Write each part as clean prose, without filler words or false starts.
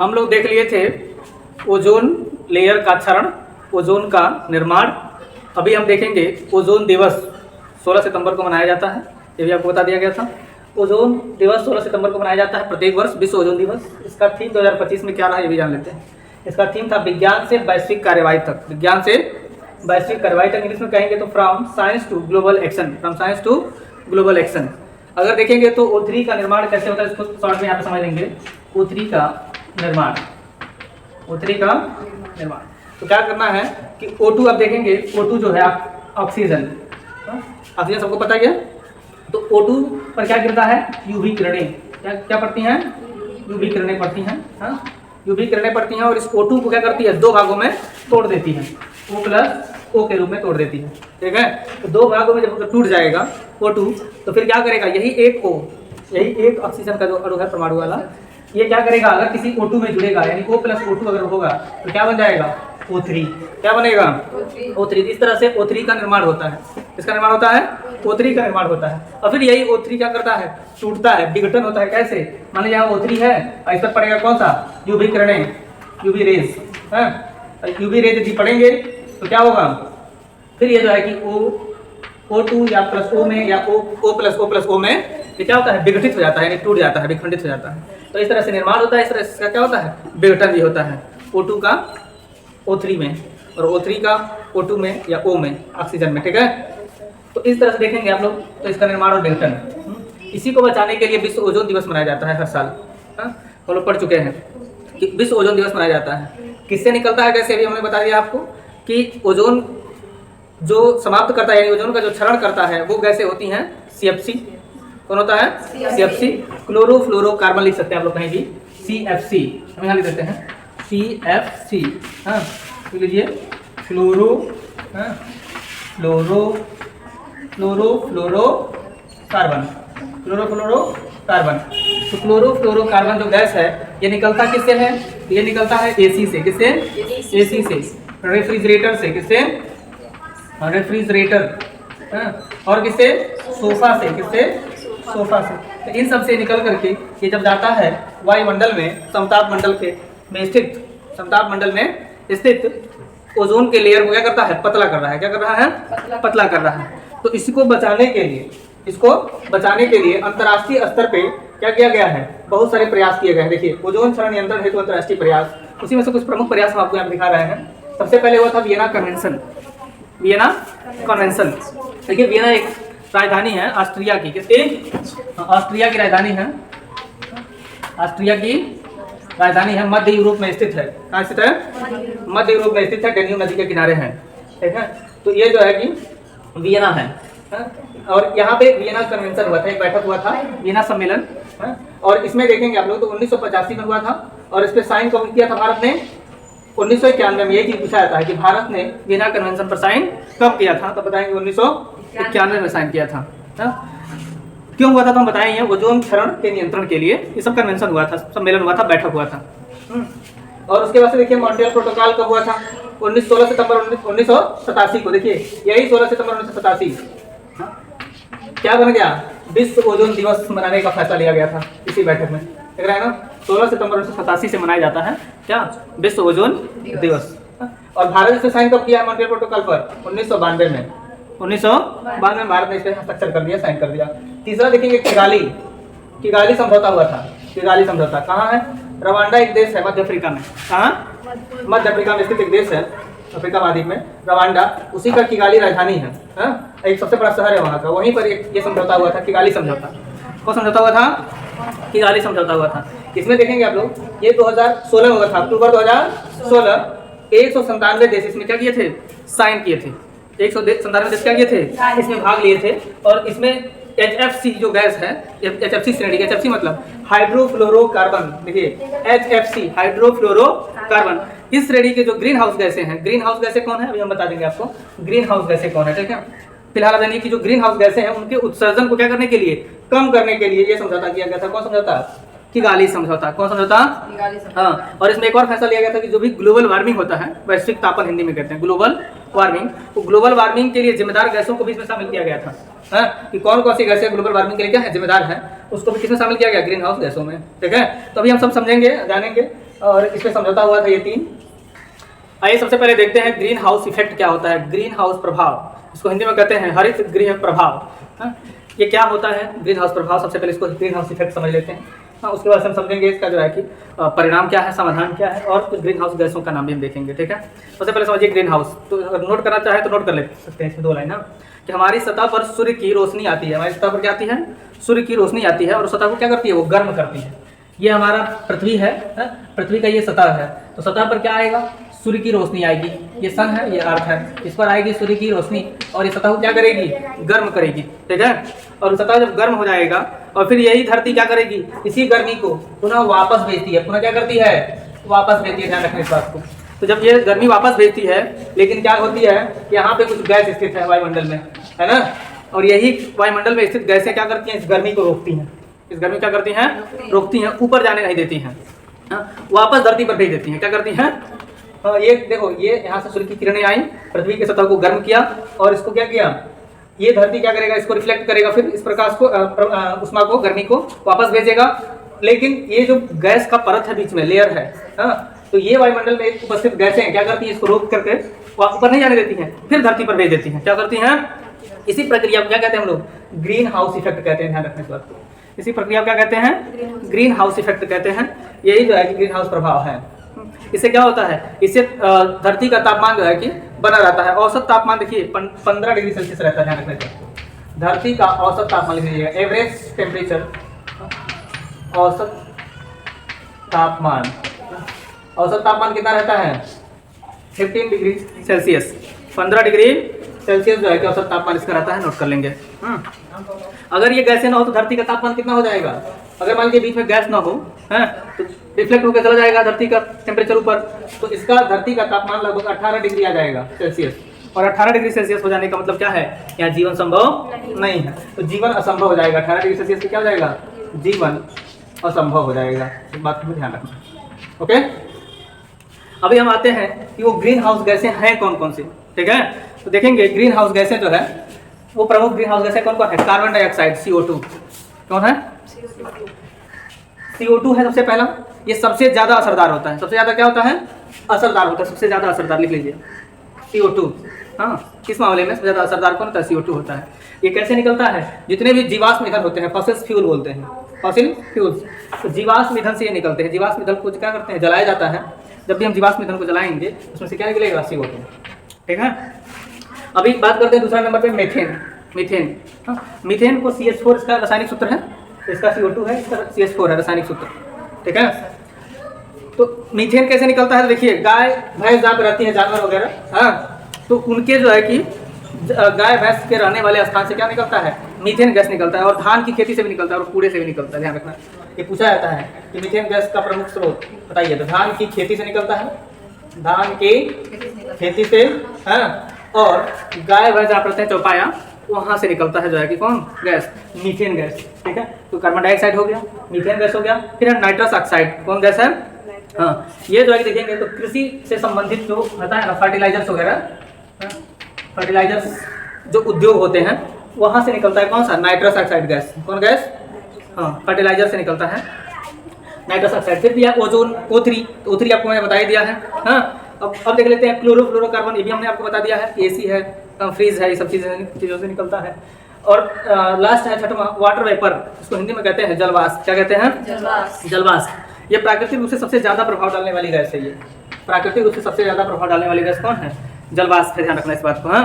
हम लोग देख लिए थे ओजोन लेयर का क्षरण, ओजोन का निर्माण। अभी हम देखेंगे ओजोन दिवस 16 सितंबर को मनाया जाता है, ये भी आपको बता दिया गया था। ओजोन दिवस 16 सितंबर को मनाया जाता है प्रत्येक वर्ष, विश्व ओजोन दिवस। इसका थीम 2025 में क्या रहा ये भी जान लेते हैं। इसका थीम था विज्ञान से वैश्विक कार्यवाही तक। विज्ञान से वैश्विक कार्यवाही तक इंग्लिश में कहेंगे तो from science to global action, from science to global action. अगर देखेंगे तो O3 का निर्माण कैसे होता है, इसको शॉर्ट में यहाँ पे समझ लेंगे। O3 का निर्माण, O3 का निर्माण तो क्या करना है कि O2 आप देखेंगे, O2 जो है ऑक्सीजन, ऑक्सीजन सबको पता ही है। तो O2 पर क्या गिरता है, यूवी किरणें। क्या पड़ती हैं, यूवी किरणें पड़ती हैं। यूवी किरणें पड़ती हैं और इस O2 को क्या करती है, दो भागों में तोड़ देती है, O प्लस O के रूप में तोड़ देती है। ठीक है, तो दो भागों में जब टूट जाएगा O2 तो फिर क्या करेगा, यही एक O, यही एक ऑक्सीजन का जो अणु है परमाणु वाला, ये क्या करेगा, अगर किसी O2 में जुड़ेगा यानी O प्लस O2 अगर होगा तो क्या बन जाएगा, O3। क्या बनेगा, O3। इस तरह से O3 का निर्माण होता है। किसका निर्माण होता है, O3 का निर्माण होता है। और फिर यही O3 क्या करता है, टूटता है, विघटन होता है। कैसे, मान लीजिए यहाँ O3 है और इस पर पड़ेगा कौन सा, यूवी किरणें, यूवी रेज है। यूवी रेज यदि पड़ेंगे तो क्या होगा, फिर ये जो है कि O2 या प्लस O में या O प्लस O में ये क्या होता है, विघटित हो जाता है, यानी टूट जाता है, विखंडित हो जाता है। तो इस तरह से निर्माण होता है। इस तरह से क्या होता है, विघटन भी होता है, O2 का O3 में और O3 का O2 में या O में, ऑक्सीजन में। ठीक है, तो इस तरह से देखेंगे आप लोग। तो इसका निर्माण और विघटन, इसी को बचाने के लिए विश्व ओजोन दिवस मनाया जाता है हर साल। हम लोग पढ़ चुके हैं कि विश्व ओजोन दिवस मनाया जाता है। किससे निकलता है, कैसे, भी हमने बता दिया आपको कि ओजोन जो समाप्त करता है, यानी ओजोन का जो क्षरण करता है, वो गैसें होती हैं CFC। कौन होता है, CFC। क्लोरोफ्लोरोकार्बन लिख सकते हैं आप लोग कहीं भी, CFC। हम यहाँ लिख देते हैं CFC। हाँ, लिख लीजिए क्लोरोफ्लोरोकार्बन। तो क्लोरोफ्लोरोकार्बन जो गैस है ये निकलता किससे है, ये निकलता है AC से। किससे, AC से, रेफ्रिजरेटर से। किससे, रेफ्रिजरेटर। और किससे, सोफा से। किससे, सोफा से। तो इन सब से निकल करके ये जब जाता है वायुमंडल में, समताप मंडल में स्थित, समताप मंडल में स्थित ओजोन के लेयर को क्या करता है, पतला कर रहा है। क्या कर रहा है, पतला कर रहा है। तो इसको बचाने के लिए अंतर्राष्ट्रीय स्तर पे क्या किया गया है, बहुत सारे प्रयास किए गए हैं। देखिए, ओजोन क्षरण नियंत्रण हेतु अंतर्राष्ट्रीय प्रयास, उसी में से कुछ प्रमुख प्रयास हम आपको यहाँ दिखा रहे हैं। सबसे पहले हुआ था वियना कन्वेंशन। वियना कन्वेंशन, देखिए वियना एक राजधानी है ऑस्ट्रिया की। किसकी, ऑस्ट्रिया की राजधानी है, ऑस्ट्रिया की राजधानी है, मध्य यूरोप में स्थित है। कहाँ स्थित है, मध्य यूरोप में स्थित है, डेन्यूब नदी के किनारे है। ठीक है, तो ये जो है कि वियना है। और यहाँ पे वियना कन्वेंशन हुआ था, एक बैठक हुआ था, वियना सम्मेलन। और इसमें देखेंगे आप लोग तो 1985 में हुआ था। और इस पर साइन कब किया था भारत ने, 1991 में। यही चीज पूछा जाता है कि भारत ने वियना कन्वेंशन पर साइन कब किया था, तो बताएंगे 1991 में साइन किया था। क्यों हुआ था तो हम बताएंगे, ओजोन क्षरण के नियंत्रण के लिए ये सब कन्वेंशन हुआ था, सम्मेलन हुआ था, बैठक हुआ था। और उसके बाद से देखिए मॉन्ट्रियल प्रोटोकॉल कब हुआ था, 16 सितंबर 1987 को। देखिए यही 16 सितंबर 1987 क्या बन गया, विश्व ओजोन दिवस मनाने का फैसला लिया गया था इसी बैठक में। देख रहे हैं ना, 16 सितंबर 1987 से मनाया जाता है क्या, विश्व ओजोन दिवस। और भारत ने साइन कब किया मॉन्ट्रियल प्रोटोकॉल पर, 1992 में। 1992 में भारत ने इस पर हस्ताक्षर कर दिया, साइन कर दिया। तीसरा देखेंगे किगाली समझौता हुआ था। किगाली समझौता कहाँ है, रवांडा एक देश है मध्य अफ्रीका में। कहाँ, मध्य अफ्रीका में स्थित एक देश है, अफ्रीका महाद्वीप में, रवांडा। उसी का किगाली राजधानी है। एक सबसे बड़ा शहर है वहाँ का। वहीं पर ये समझौता हुआ था, किगाली समझौता। कौन समझौता हुआ था, किगाली समझौता हुआ था। इसमें देखेंगे आप लोग, ये 2016 में हुआ था, अक्टूबर 2016। 197 देश इसमें क्या किए थे, साइन किए थे। 197 देश क्या किए थे, इसमें भाग लिए थे। और इसमें HFC जो गैस है, HFC श्रेणी, HFC मतलब हाइड्रोफ्लोरोकार्बन। देखिए HFC हाइड्रोफ्लोरोकार्बन, इस श्रेणी के जो ग्रीन हाउस गैसें हैं। ग्रीन हाउस गैसें कौन है, अभी हम बता देंगे आपको ग्रीन हाउस गैसें कौन है। ठीक है, फिलहाल अब यानी कि जो ग्रीन हाउस गैसें हैं उनके उत्सर्जन को क्या करने के लिए, कम करने के लिए ये समझौता किया गया था। कौन समझौता, किगाली समझौता। कौन समझौता, हाँ। और इसमें एक और फैसला लिया गया था कि जो भी ग्लोबल वार्मिंग होता है, वैश्विक तापन हिंदी में कहते हैं ग्लोबल वार्मिंग, तो ग्लोबल वार्मिंग के लिए जिम्मेदार गैसों को भी इसमें शामिल किया गया था। कि कौन कौन सी गैसें ग्लोबल वार्मिंग के लिए क्या है, जिम्मेदार है, उसको भी किसमें शामिल किया गया, ग्रीन हाउस गैसों में। ठीक है, तो अभी हम सब समझेंगे, जानेंगे और इसमें समझौता हुआ था ये 3। आइए सबसे पहले देखते हैं ग्रीन हाउस इफेक्ट क्या होता है। ग्रीन हाउस प्रभाव, इसको हिंदी में कहते हैं हरित गृह प्रभाव। हाँ, ये क्या होता है ग्रीन हाउस प्रभाव? सबसे पहले इसको ग्रीन हाउस इफेक्ट समझ लेते हैं। हाँ, उसके बाद हम समझेंगे इसका जो है कि परिणाम क्या है, समाधान क्या है, और कुछ ग्रीन हाउस गैसों का नाम भी हम देखेंगे। ठीक है, सबसे पहले समझिए ग्रीन हाउस। तो अगर नोट करना चाहे तो नोट कर ले सकते हैं इसमें 2 लाइन ना, कि हमारी सतह पर सूर्य की रोशनी आती है। हमारी सतह पर क्या आती है? सूर्य की रोशनी आती है, और सतह को क्या करती है? वो गर्म करती है। ये हमारा पृथ्वी है, पृथ्वी का ये सतह है। तो सतह पर क्या आएगा? सूर्य की रोशनी आएगी। ये सन है, ये अर्थ है, इस पर आएगी सूर्य की रोशनी, और ये सतह को क्या करेगी? गर्म करेगी। ठीक है, और सतह जब गर्म हो जाएगा, और फिर यही धरती क्या करेगी? इसी गर्मी को पुनः वापस भेजती है। पुनः क्या करती है? वापस भेजती है। ध्यान रखने इस बात को। तो जब ये गर्मी वापस भेजती है, लेकिन क्या होती है कि यहाँ पे कुछ गैस स्थित है वायुमंडल में, है ना, और यही वायुमंडल में स्थित गैसें क्या करती हैं? इस गर्मी को रोकती हैं। इस गर्मी क्या करती हैं? रोकती हैं, ऊपर जाने नहीं देती हैं, वापस धरती पर भेज देती हैं। क्या करती हैं? हाँ, ये देखो, ये यहाँ से सूर्य की किरणें आई, पृथ्वी की सतह को गर्म किया, और इसको क्या किया? ये धरती क्या करेगा? इसको रिफ्लेक्ट करेगा, फिर इस प्रकाश को, उष्मा को, गर्मी को वापस भेजेगा। लेकिन ये जो गैस का परत है, बीच में लेयर है, हाँ, तो ये वायुमंडल में उपस्थित गैसें क्या करती हैं? इसको रोक करके ऊपर नहीं जाने देती हैं, फिर धरती पर भेज देती हैं। क्या करती हैं? इसी प्रक्रिया को क्या कहते हैं हम लोग? ग्रीन हाउस इफेक्ट कहते हैं। ध्यान रखने इस बात को। इसी प्रक्रिया को क्या कहते हैं? ग्रीन हाउस इफेक्ट कहते हैं। यही जो है कि ग्रीन हाउस प्रभाव है। इससे क्या होता है? इससे धरती का तापमान जो है कि बना रहता है। औसत तापमान देखिए 15 डिग्री सेल्सियस रहता है। ध्यान रखना, धरती का औसत तापमान लिख लीजिएगा, एवरेज टेम्परेचर, औसत तापमान। औसत तापमान कितना रहता है? 15 डिग्री सेल्सियस। 15 डिग्री सेल्सियस जो है कि औसत तापमान इसका रहता है। नोट कर लेंगे। अगर ये गैसें ना हो तो धरती का तापमान कितना हो जाएगा? अगर मान लीजिए बीच में गैस ना हो, है, तो रिफ्लेक्ट होकर चला जाएगा धरती का टेम्परेचर ऊपर, तो इसका धरती का तापमान लगभग 18 डिग्री आ जाएगा सेल्सियस। और 18 डिग्री सेल्सियस हो जाने का मतलब क्या है? यहाँ जीवन संभव नहीं है, तो जीवन असंभव हो जाएगा। 18 डिग्री सेल्सियस पे क्या हो जाएगा? जीवन असंभव हो जाएगा। इस बात को ध्यान रखना। ओके, अभी हम आते हैं कि वो ग्रीन हाउस गैसें हैं कौन कौन सी। ठीक है, तो देखेंगे ग्रीन हाउस गैसें जो है, वो प्रमुख ग्रीन हाउस गैसें कौन कौन है? Carbon dioxide, CO2। कौन है? CO2 है सबसे पहला। ये सबसे ज्यादा असरदार होता है। सबसे ज्यादा क्या होता है? असरदार होता है। सबसे ज्यादा असरदार लिख लीजिए, CO2। हाँ, किस मामले में सबसे ज्यादा असरदार कौन होता है? CO2 होता है। ये कैसे निकलता है? जितने भी जीवाश्म ईंधन होते हैं, फॉसिल फ्यूल बोलते हैं, फॉसिल फ्यूल्स, तो जीवाश्म ईंधन से ये निकलते हैं। जीवाश्म ईंधन को क्या करते हैं? जलाया जाता है। जब भी हम जीवाश्म ईंधन को जलाएंगे, उसमें से क्या निकलेगा? CO2। ठीक है, अभी बात करते हैं दूसरा नंबर पे मीथेन। मीथेन, हाँ, मीथेन को CH4 इसका रासायनिक सूत्र है, इसका CO2 है, इसका CH4 है रासायनिक सूत्र। ठीक है, तो मीथेन कैसे निकलता है? तो देखिए, गाय भैंस जहाँ पे रहती है, जानवर वगैरह, हाँ, तो उनके जो है कि गाय भैंस के रहने वाले स्थान से क्या निकलता है? मीथेन गैस निकलता है। और धान की खेती से भी निकलता है, और कूड़े से भी निकलता है। ध्यान रखना, ये पूछा जाता है कि मीथेन गैस का प्रमुख स्रोत बताइए। तो धान की खेती से निकलता है, धान की खेती से, हाँ, और गाय भैंस जहाँ रहते हैं चौपाया, वहाँ से निकलता है जो है कि कौन? Gas, methane gas. ठीक है, तो कार्बन डाइऑक्साइड हो गया, मीथेन गैस हो गया, फिर है नाइट्रस ऑक्साइड। कौन गैस है? हाँ, ये जो है कि देखेंगे तो कृषि से संबंधित जो होता है ना, फर्टिलाइजर्स वगैरह, फर्टिलाइजर्स जो उद्योग होते हैं, वहाँ से निकलता है कौन सा? Nitrous oxide gas. कौन गैस? हाँ, फर्टिलाइजर से निकलता है नाइट्रस ऑक्साइड। फिर भी है ओजोन, O3। तो O3 आपको मैंने बता ही दिया है। हाँ, अब देख लेते हैं क्लोरोफ्लोरोकार्बन। ये भी हमने आपको बता दिया है, AC है, फ्रीज है, ये सब चीज़ों से निकलता है। और लास्ट है छठवां, वाटर वेपर। इसको हिंदी में कहते हैं जलवाष्प। क्या कहते हैं? जलवाष्प। जलवाष्प। ये प्राकृतिक रूप से सबसे ज्यादा प्रभाव डालने वाली गैस है। ये प्राकृतिक रूप से सबसे ज्यादा प्रभाव डालने वाली गैस कौन है? जलवाष्प है। ध्यान रखना इस बात को। हाँ,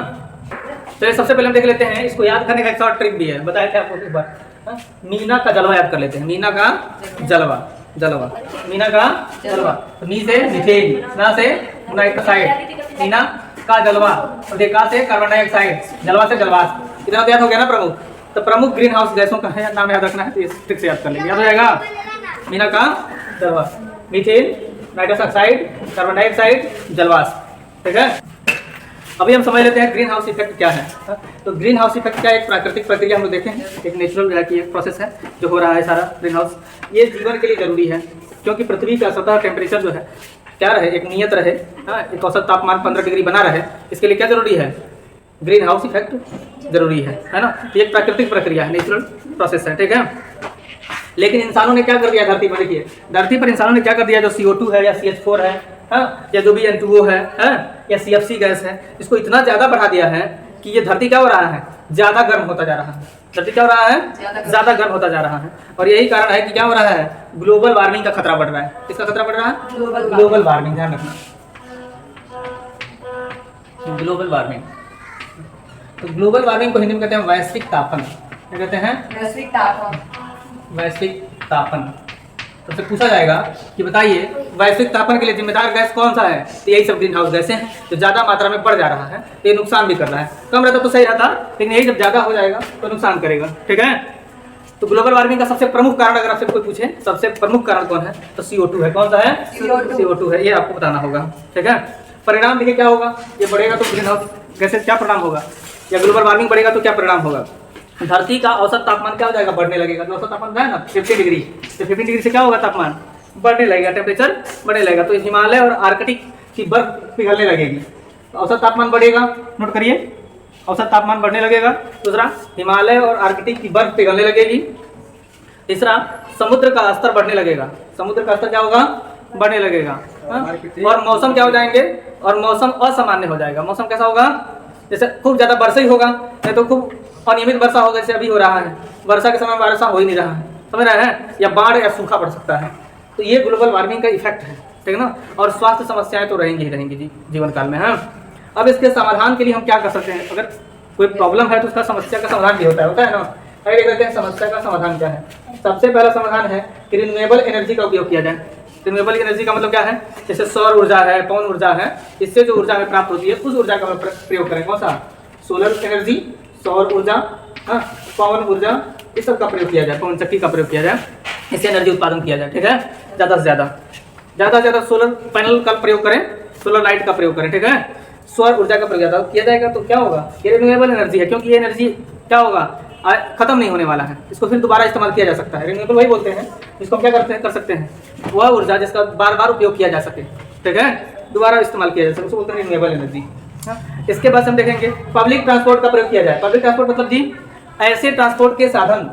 तो सबसे पहले हम देख लेते हैं, इसको याद करने का एक शॉर्ट ट्रिक भी है, बताया था आपको एक बार। मीना का जलवा याद कर लेते हैं। मीना का जलवा, जलवा, मीना का जलवा। तो नी से मीथेन, ना से नाइट्रोसाइड, मीना का जलवा, और देखा से कार्बन डाइऑक्साइड, जलवा से जलवाष्प। इतना तो याद हो गया ना प्रमुख। तो प्रमुख ग्रीन हाउस गैसों का है नाम याद रखना है, तो इस ट्रिक से याद कर लेंगे, याद हो जाएगा। मीना का जलवा, methane, nitrous oxide, carbon dioxide, जलवाष्प। ठीक है, अभी हम समझ लेते हैं ग्रीन हाउस इफेक्ट क्या है। तो ग्रीन हाउस इफेक्ट क्या है? एक प्राकृतिक प्रक्रिया हम लोग देखें, एक नेचुरल जो है कि एक प्रोसेस है जो हो रहा है सारा ग्रीन हाउस। ये जीवन के लिए जरूरी है, क्योंकि पृथ्वी का सतह टेम्परेचर जो है क्या रहे, एक नियत रहे, हाँ, एक औसत तापमान 15 डिग्री बना रहे। इसके लिए क्या जरूरी है? ग्रीन हाउस इफेक्ट जरूरी है ना। ये एक प्राकृतिक प्रक्रिया है, नेचुरल प्रोसेस है। ठीक है, लेकिन इंसानों ने क्या कर दिया धरती पर, देखिए धरती पर इंसानों ने क्या कर दिया, जो CO2 है या CH4 है, हाँ, या जो भी N2O है, या CFC गैस है, इसको इतना ज़्यादा बढ़ा दिया है कि ये धरती क्या हो रहा है, ज़्यादा गर्म होता जा रहा है। धरती क्या हो रहा है, ज़्यादा गर्म होता जा रहा है। और यही कारण है कि क्या हो रहा है, ग्लोबल वार्मिंग का खतरा बढ़ रहा है। किसका खतरा बढ़ रहा है, ग्लोबल वार्मिंग, ध्यान रखना, ग्लोबल वार्मिंग। तो ग्लोबल वार्मिंग को हिंदी में कहते हैं वैश्विक तापन। क्या कहते हैं, वैश्विक तापन। वैश्विक तापन। तो उससे पूछा जाएगा कि बताइए वैश्विक तापन के लिए जिम्मेदार गैस कौन सा है, तो यही सब ग्रीन हाउस गैसें हैं, जो ज़्यादा मात्रा में बढ़ जा रहा है, तो ये नुकसान भी कर रहा है। कम रहता तो सही रहता, लेकिन यही जब ज़्यादा हो जाएगा तो नुकसान करेगा, ठीक है। तो ग्लोबल वार्मिंग का सबसे प्रमुख कारण अगर आपसे कोई पूछे, सबसे प्रमुख कारण कौन है, तो CO2 है। कौन सा है, CO2 है, ये आपको बताना होगा, ठीक है। परिणाम देखिए क्या होगा, ये बढ़ेगा तो ग्रीन हाउस गैसेज क्या परिणाम होगा, या ग्लोबल वार्मिंग बढ़ेगा तो क्या परिणाम होगा, धरती का औसत तापमान क्या हो जाएगा, बढ़ने लगेगा। तो औसत तापमान है ना 50 डिग्री, तो 50 डिग्री से क्या होगा, तापमान बढ़ने लगेगा, टेम्परेचर बढ़ने लगेगा। तो हिमालय और आर्कटिक की बर्फ पिघलने लगेगी, तो औसत तापमान बढ़ेगा। नोट करिए, औसत तापमान बढ़ने लगेगा। दूसरा, हिमालय और आर्कटिक की बर्फ पिघलने लगेगी। तीसरा, समुद्र का स्तर बढ़ने लगेगा। समुद्र का स्तर क्या होगा, बढ़ने लगेगा। और मौसम क्या हो जाएंगे, और मौसम असामान्य हो जाएगा। मौसम कैसा होगा, जैसे खूब ज़्यादा वर्षा ही होगा, नहीं तो खूब अनियमित वर्षा होगा, जैसे अभी हो रहा है। वर्षा के समय वर्षा हो ही नहीं रहा है, समझ रहे हैं, या बाढ़ या सूखा पड़ सकता है। तो ये ग्लोबल वार्मिंग का इफेक्ट है, ठीक है ना। और स्वास्थ्य समस्याएं तो रहेंगी ही रहेंगी जीवन काल में। हाँ, अब इसके समाधान के लिए हम क्या कर सकते हैं, अगर कोई प्रॉब्लम है तो उसका समस्या का समाधान भी होता है ना। आइए देखते हैं समस्या का समाधान क्या है। सबसे पहला समाधान है कि रिन्यूएबल एनर्जी का उपयोग किया जाए। रिन्यूएबल एनर्जी का मतलब क्या है, जैसे सौर ऊर्जा है, पवन ऊर्जा है, इससे जो ऊर्जा हमें प्राप्त होती है उस ऊर्जा का प्रयोग करें। कौन सा, सोलर एनर्जी, सौर ऊर्जा, हाँ, पवन ऊर्जा, इस सब का प्रयोग किया जाए, पवन शक्ति का प्रयोग किया जाए, इससे एनर्जी उत्पादन किया जाए, ठीक है। ज़्यादा से ज़्यादा सोलर पैनल का प्रयोग करें, सोलर लाइट का प्रयोग करें, ठीक है। सौर ऊर्जा का प्रयोग ज़्यादा किया जाएगा तो क्या होगा, ये रिन्यूएबल एनर्जी है, क्योंकि ये एनर्जी क्या होगा, खत्म नहीं होने वाला है, इसको फिर दोबारा इस्तेमाल किया जा सकता है। रिन्यूएबल वही बोलते हैं इसको हम क्या कर सकते हैं, वह ऊर्जा जिसका बार बार उपयोग किया जा सके, ठीक है, दोबारा इस्तेमाल किया जा सके, उसको बोलते हैं रिन्यूएबल एनर्जी। इसके बाद हम देखेंगे पब्लिक ट्रांसपोर्ट का प्रयोग किया जाए। पब्लिक ट्रांसपोर्ट मतलब जी ऐसे ट्रांसपोर्ट के साधन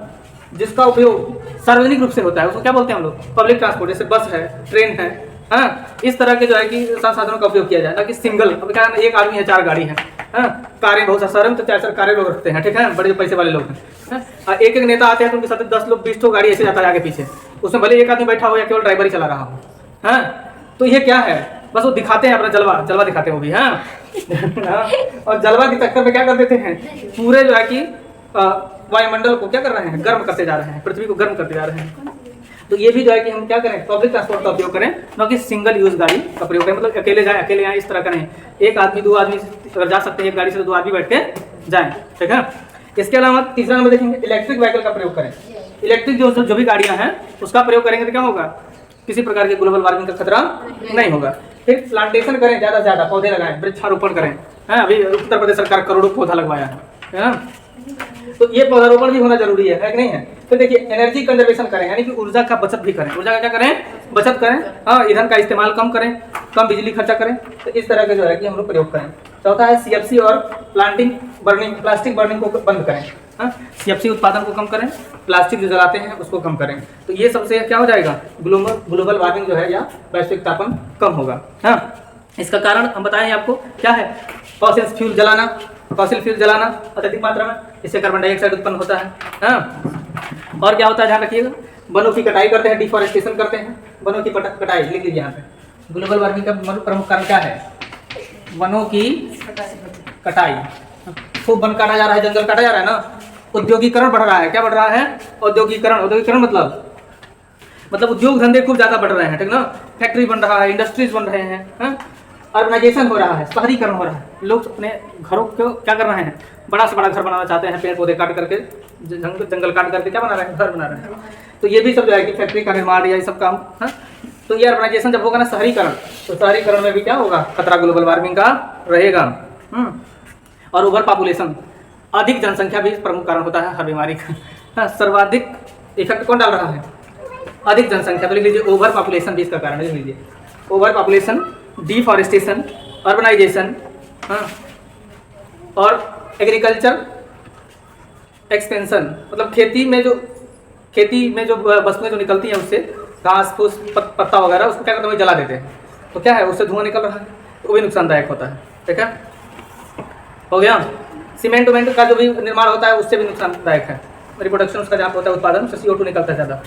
जिसका उपयोग सार्वजनिक रूप से होता है, उसको क्या बोलते हैं हम लोग, पब्लिक ट्रांसपोर्ट। जैसे बस है, ट्रेन है, हाँ, इस तरह के जो है कि साधनों का उपयोग किया जाए, ना कि सिंगल, अब क्या एक आदमी है 4 गाड़ी है, हाँ, कारें बहुत सारे में तो 4 कारें लोग रखते हैं, ठीक है, बड़े पैसे वाले लोग हैं। एक नेता आते हैं तो उनके साथ 10 लोग 20 गाड़ी ऐसे जाता है आगे पीछे, उसमें भले एक आदमी बैठा हो या केवल ड्राइवर ही चला रहा हो, हाँ। तो ये क्या है, बस वो दिखाते हैं अपना जलवा दिखाते हैं वो भी, हाँ। और जलवा के चक्कर में क्या कर देते हैं, पूरे जो है कि वायुमंडल को क्या कर रहे हैं, गर्म करते जा रहे हैं, पृथ्वी को गर्म करते जा रहे हैं। तो ये भी जो है कि हम क्या करें, पब्लिक ट्रांसपोर्ट का उपयोग करें, न कि सिंगल यूज गाड़ी का प्रयोग करें। मतलब अकेले आए इस तरह का नहीं, एक आदमी 2 आदमी अगर जा सकते हैं एक गाड़ी से, तो 2 आदमी बैठ के जाएं, ठीक है। इसके अलावा तीसरा नंबर देखेंगे, इलेक्ट्रिक व्हीकल का प्रयोग करें। इलेक्ट्रिक जो भी गाड़ियाँ हैं उसका प्रयोग करेंगे तो क्या होगा, किसी प्रकार के ग्लोबल वार्मिंग का खतरा नहीं होगा। फिर प्लांटेशन करें, ज़्यादा से ज़्यादा पौधे लगाएं, वृक्षारोपण करें, है। अभी उत्तर प्रदेश सरकार करोड़ों पौधा लगवाया है ना। तो ये पौधारोपण भी होना जरूरी है कि नहीं है। तो देखिए एनर्जी कंजर्वेशन करें, यानी कि ऊर्जा का बचत भी करें। ऊर्जा का क्या करें, बचत करें, हाँ, ईंधन का इस्तेमाल कम करें, कम बिजली खर्चा करें। तो इस तरह के जो है कि हम लोग प्रयोग करें। चौथा है CFC और प्लास्टिक बर्निंग को बंद करें, हाँ, CFC उत्पादन को कम करें, प्लास्टिक जो जलाते हैं उसको कम करें। तो ये सबसे क्या हो जाएगा, ग्लोबल वार्मिंग जो है या वैश्विक तापन कम होगा, हाँ। इसका कारण हम बताएं आपको क्या है, फॉसिल फ्यूल जलाना अत्यधिक मात्रा में, इससे कार्बन डाइऑक्साइड उत्पन्न होता है, हाँ। और क्या होता है, ध्यान रखिएगा, वनों की कटाई करते हैं, डिफॉरेस्टेशन करते हैं, वनों की कटाई, लिख लीजिए यहाँ पे। ग्लोबल वार्मिंग का प्रमुख कारण क्या है, वनों की कटाई, खूब वन काटा जा रहा है, जंगल काटा जा रहा है ना। औद्योगिकरण बढ़ रहा है, क्या बढ़ रहा है, औद्योगिकरण मतलब उद्योग धंधे खूब ज़्यादा बढ़ रहे हैं, ठीक ना। फैक्ट्री बन रहा है, इंडस्ट्रीज बन रहे हैं, हाँ? अर्बनाइजेशन हो रहा है, शहरीकरण हो रहा है। लोग अपने घरों को क्या कर रहे हैं, बड़ा से बड़ा घर बनाना चाहते हैं, पेड़ पौधे काट करके, जंगल काट करके क्या बना रहे हैं, घर बना रहे हैं। तो ये भी सब जो है कि फैक्ट्री का निर्माण या ये सब काम, हाँ। तो ये अर्बनाइजेशन जब होगा ना, शहरीकरण, तो शहरीकरण में भी क्या होगा, खतरा ग्लोबल वार्मिंग का रहेगा। और ओवर पॉपुलेशन, अधिक जनसंख्या भी प्रमुख कारण होता है हर बीमारी का, हाँ। सर्वाधिक इफेक्ट कौन डाल रहा है, अधिक जनसंख्या। तो लिख लीजिए ओवर पॉपुलेशन भी इसका कारण है, लिख लीजिए ओवर पॉपुलेशन, डिफॉरेस्टेशन, अर्बनाइजेशन, हाँ, और एग्रीकल्चर एक्सपेंशन, मतलब खेती में जो खेती में जो वस्तुएं जो निकलती हैं उससे, घास फूस पत्ता वगैरह, उसको क्या करते हैं, जला देते हैं। तो क्या है, उससे धुआं निकल रहा है, तो वो भी नुकसानदायक होता है। ठीक है, हो गया। सीमेंट उमेंट का जो भी निर्माण होता है उससे भी नुकसानदायक है, रिप्रोडक्शन उसका जहाँ होता है, उत्पादन, उससे CO2 निकलता है ज़्यादा।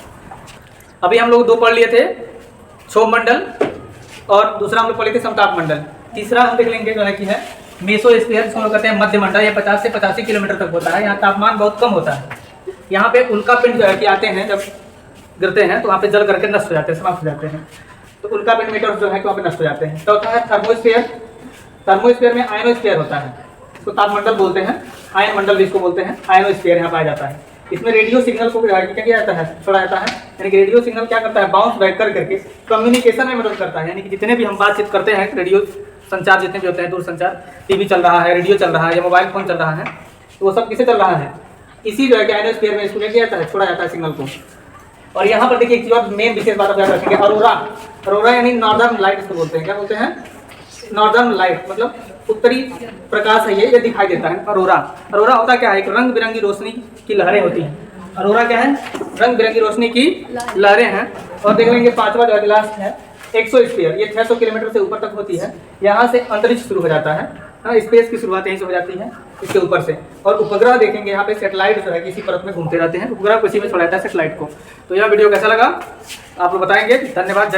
अभी हम लोग 2 पढ़ लिए थे, क्षोभ मंडल, और दूसरा हम लोग पढ़ लिए थे समताप मंडल। तीसरा हम देख लेंगे जो है कि है मेसोस्फीयर, जिसको हम लोग कहते हैं मध्य मंडल। ये 50 से 85 किलोमीटर तक होता है। यहाँ तापमान बहुत कम होता है। यहाँ पे उल्कापिंड जो है कि आते हैं, जब गिरते हैं तो वहाँ पे जल करके नष्ट हो जाते हैं, समाप्त हो जाते हैं। तो उल्कापिंड मीटर जो है कि वहाँ पे नष्ट हो जाते हैं। चौथा है थर्मोस्फीयर। थर्मोस्फीयर में आयनोस्फीयर होता है, इसको तापमंडल बोलते हैं, आयन मंडल भी इसको बोलते हैं। आयनोस्फीयर यहाँ पाया जाता है। इसमें रेडियो सिग्नल को क्या किया जाता है, छोड़ा जाता है। यानी कि रेडियो सिग्नल क्या करता है, बाउंस बैक कर करके कम्युनिकेशन में मदद करता है। यानी कि जितने भी हम बातचीत करते हैं, रेडियो संचार जितने भी होते हैं, दूर संचार, टीवी चल रहा है, रेडियो चल रहा है, या मोबाइल फोन चल रहा है, तो वो सब किसे चल रहा है, इसी जो है कि आयनोस्फीयर में इसको क्या किया जाता है, छोड़ा जाता है सिग्नल को। और यहाँ पर देखिए एक और मेन विशेष बात आप याद रखेंगे, अरोरा। अरोरा यानी नॉर्दर्न लाइट इसको बोलते हैं। क्या बोलते हैं, नॉर्दर्न लाइट, मतलब उत्तरी प्रकाश है ये दिखाई देता है, अरोरा। अरोरा होता क्या है, एक रंग बिरंगी रोशनी की लहरें होती हैं। अरोरा क्या है, रंग बिरंगी रोशनी की लहरें हैं। और देख लेंगे 5वां जो लास्ट है एक्सोस्फीयर। ये 600 किलोमीटर से ऊपर तक होती है। यहाँ से अंतरिक्ष शुरू हो जाता है, स्पेस की शुरुआत यहीं से हो जाती है, इसके ऊपर से। और उपग्रह देखेंगे यहाँ पे, सैटेलाइट जो है किसी परत में घूमते रहते हैं, उपग्रह किसी में छोड़ा जाता है सैटेलाइट को। तो यह वीडियो कैसा लगा आप लोग बताएंगे। धन्यवाद, जय।